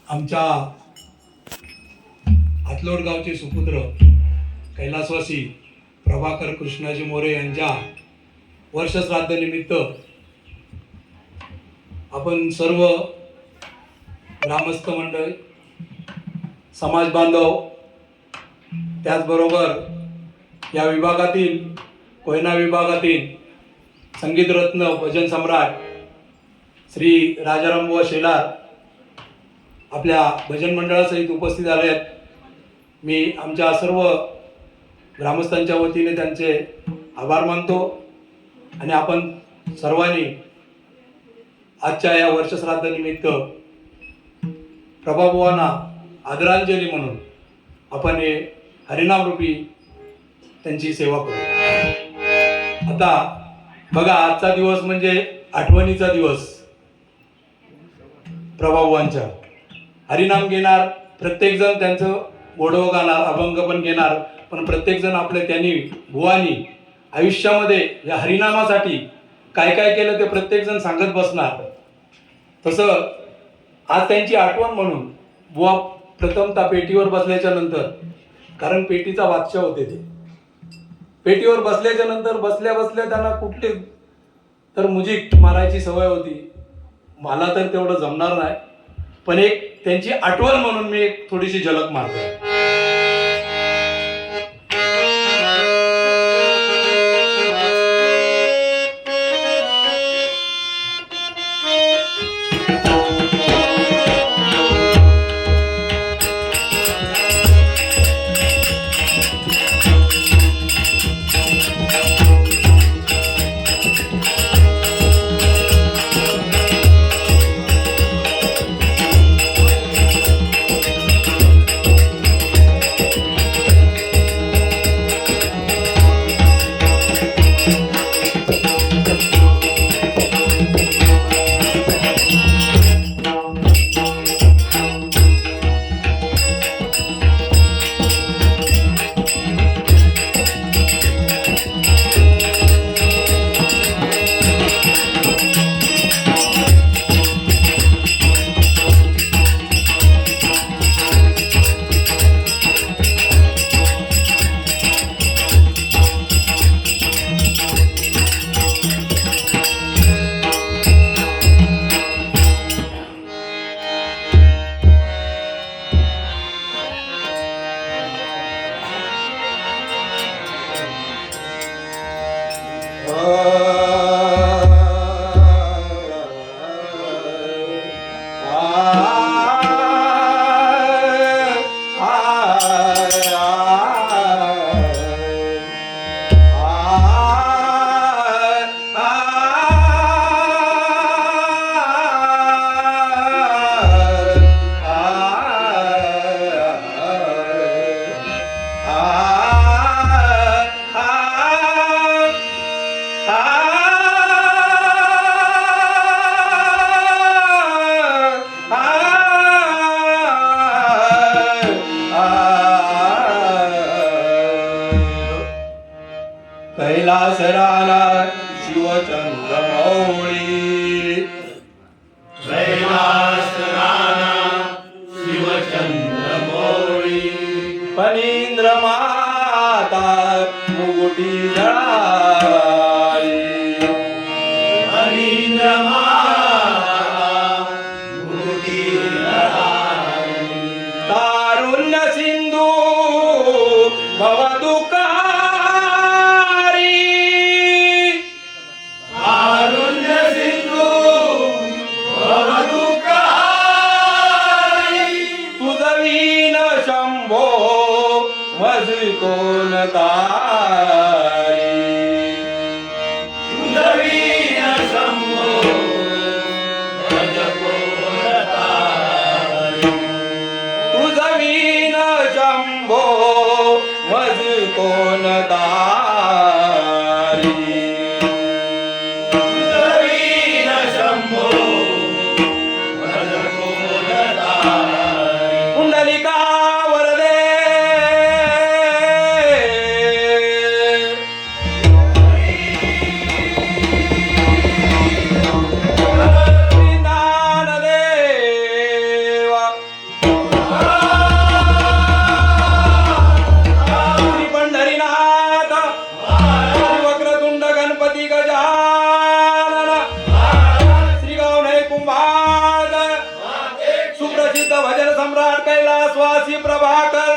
आमच्या हातलोड गावचे सुपुत्र कैलासवासी प्रभाकर कृष्णाजी मोरे यांच्या वर्षश्राद्ध निमित्त आपण सर्व ग्रामस्थ मंडळ, समाज बांधव, त्याचबरोबर या विभागातील कोयना विभागातील संगीतरत्न भजन सम्राट श्री राजारामबुवा शेलार आपल्या भजन मंडळासहित उपस्थित आले आहेत. मी आमच्या सर्व ग्रामस्थांच्या वतीने त्यांचे आभार मानतो आणि आपण सर्वांनी आजच्या या वर्षश्राद्ध निमित्त प्रभाबुवांना आदरांजली म्हणून आपण हे हरिनाम रूपी त्यांची सेवा करू. आता बघा, आजचा दिवस म्हणजे आठवणीचा दिवस. प्रभाबुवांच्या हरिनाम घेणार, प्रत्येक जण त्यांचं गोडवं गाणार, अभंग पण घेणार, पण प्रत्येक जण आपले त्यांनी बुवानी आयुष्यामध्ये या हरिनामासाठी काय काय केलं ते प्रत्येक जण सांगत बसणार. तसं आज त्यांची आठवण म्हणून बुवा प्रथमतः पेटीवर बसल्याच्या नंतर, कारण पेटीचा बादशाह होते ते, पेटीवर बसल्याच्या नंतर बसल्या बसल्या त्यांना कुठले तर म्युझिक मारायची सवय होती. मला तर तेवढं जमणार नाही, पण एक त्यांची आठवण म्हणून मी एक थोडीशी झलक मारतो. कैलास राला शिवचंद्र मौळी, कैलास राणा शिवचंद्र मौळी, फणींद्र माता मुकुटी जळाई, फणींद्र माता मुकुटी जळाई, तारुण्य सिंधू भवदुःखारी, तारुण्य सिंधू भवदुःखारी, तुझवीन शंभो मज कोण तारी, तुझवीन शंभो भज कोण तारी, तुझवीन शंभो मज कोण तारी, तुझवीन शंभो भज कोण तारी, कुंडलिका वरदे वृंदावन माझ सुप्रसिद्ध भजन सम्राट कैलासवासी प्रभाकर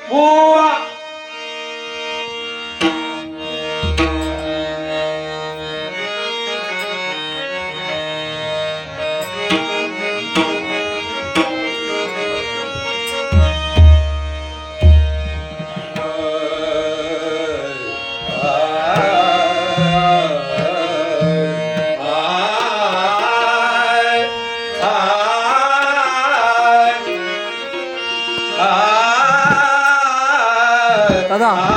बुवा. दादा